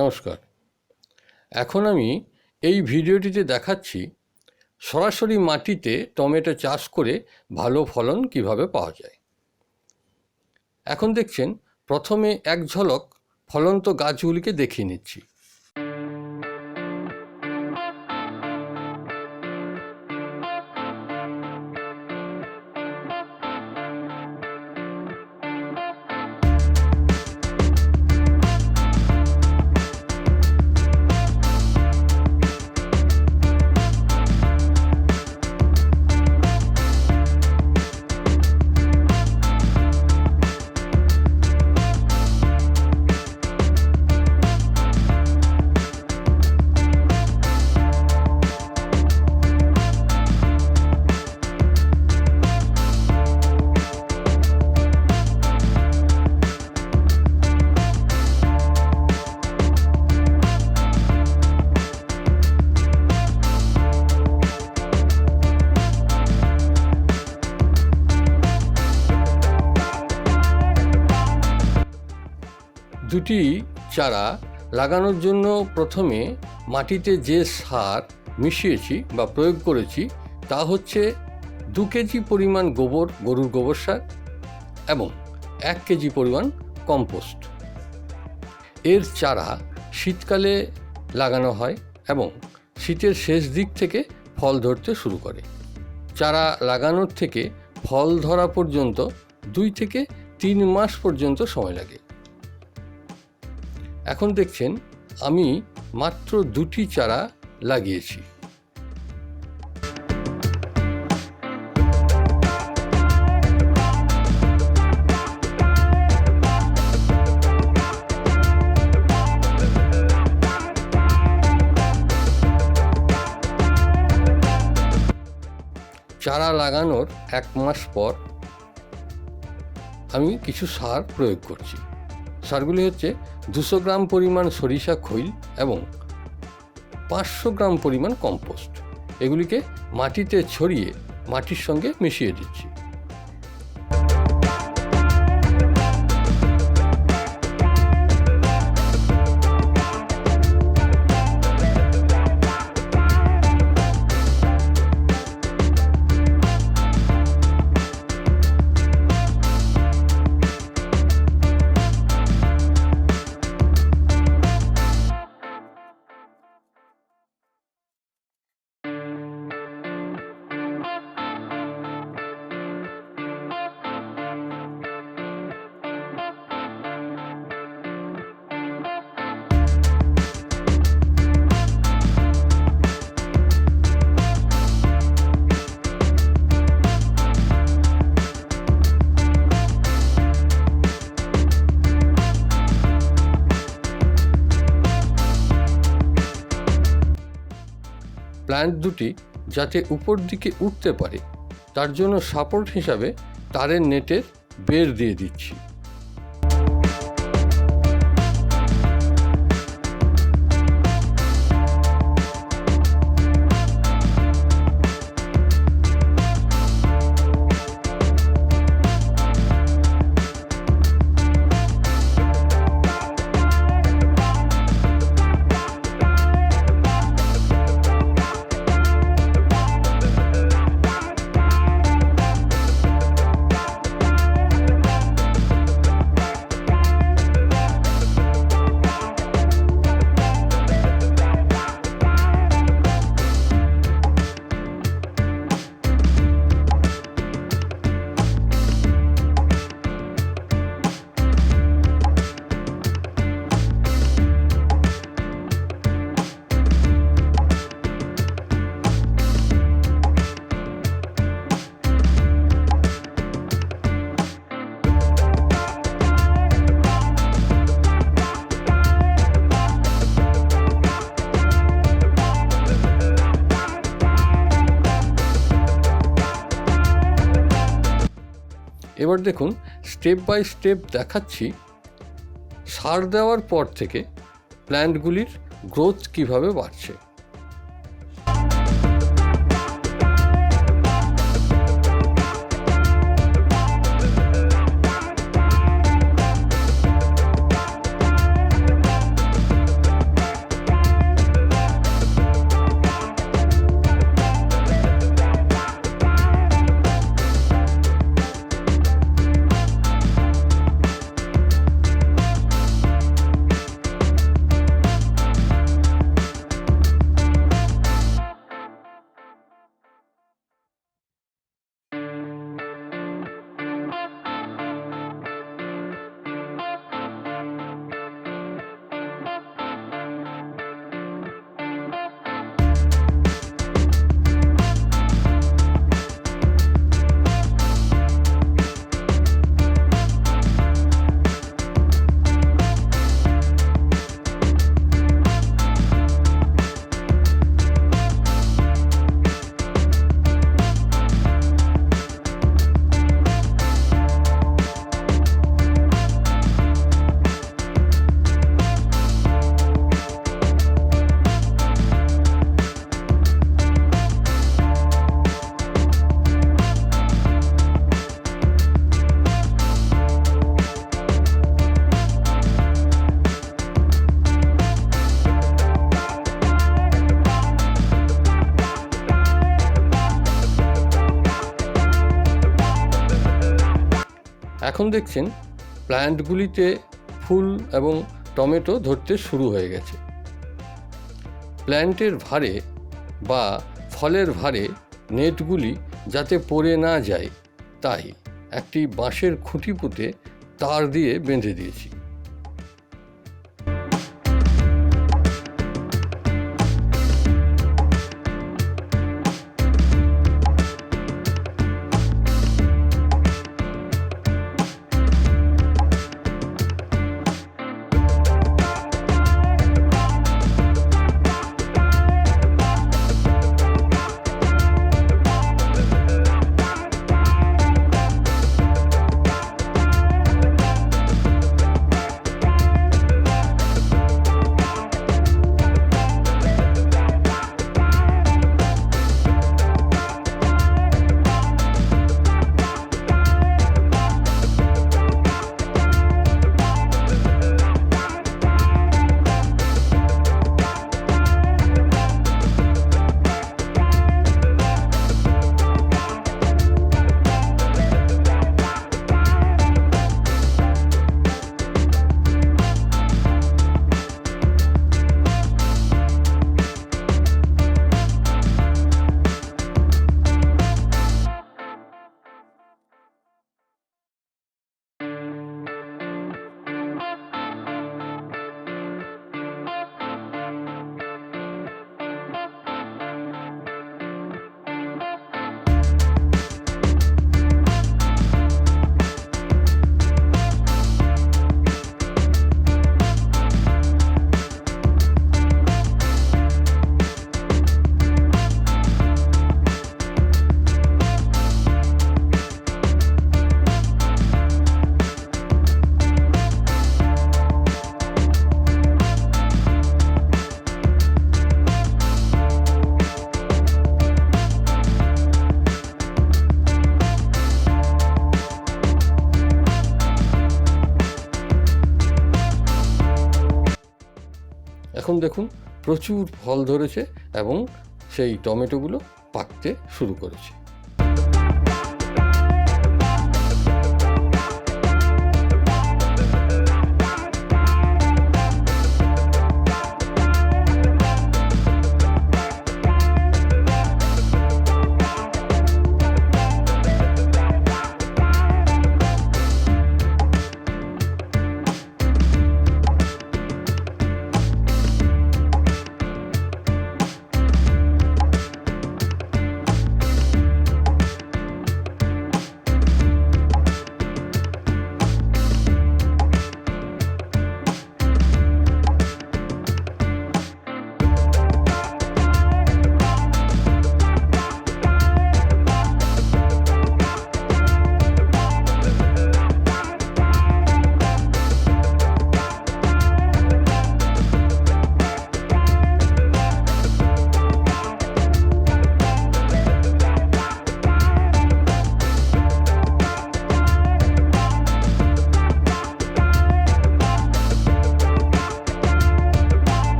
নমস্কার। এখন আমি এই ভিডিওটিতে দেখাচ্ছি সরাসরি মাটিতে টমেটো চাষ করে ভালো ফলন কিভাবে পাওয়া যায়। এখন দেখছেন, প্রথমে এক ঝলক ফলন্ত গাছগুলিকে দেখিয়ে নিচ্ছি। দুটি চারা লাগানোর জন্য প্রথমে মাটিতে যে সার মিশিয়েছি বা প্রয়োগ করেছি তা হচ্ছে 2 কেজি পরিমাণ গরুর গোবর সার এবং 1 কেজি পরিমাণ কম্পোস্ট। এর চারা শীতকালে লাগানো হয় এবং শীতের শেষ দিক থেকে ফল ধরতে শুরু করে। চারা লাগানোর থেকে ফল ধরা পর্যন্ত 2 থেকে 3 মাস পর্যন্ত সময় লাগে। এখন দেখছেন, আমি মাত্র 2টি চারা লাগিয়েছি। চারা লাগানোর 1 মাস পর আমি কিছু সার প্রয়োগ করছি। সারগুলি হচ্ছে 200 গ্রাম পরিমাণ সরিষা খৈল এবং 500 গ্রাম পরিমাণ কম্পোস্ট। এগুলিকে মাটিতে ছড়িয়ে মাটির সঙ্গে মিশিয়ে দিচ্ছি। প্ল্যান্ট দুটি যাতে উপর দিকে উঠতে পারে তার জন্য সাপোর্ট হিসাবে তারের নেটের বেড় দিয়ে দিচ্ছি। এবার দেখুন, স্টেপ বাই স্টেপ দেখাচ্ছি সার দেওয়ার পর থেকে প্ল্যান্টগুলির গ্রোথ কিভাবে বাড়ছে। এখন দেখছেন প্ল্যান্টগুলিতে ফুল এবং টমেটো ধরতে শুরু হয়ে গেছে। প্ল্যান্টের ভারে বা ফলের ভারে নেটগুলি যাতে পড়ে না যায় তাই একটি বাঁশের খুঁটি পুঁতে তার দিয়ে বেঁধে দিয়েছি। এখন দেখুন প্রচুর ফল ধরেছে এবং সেই টমেটোগুলো পাকতে শুরু করেছে।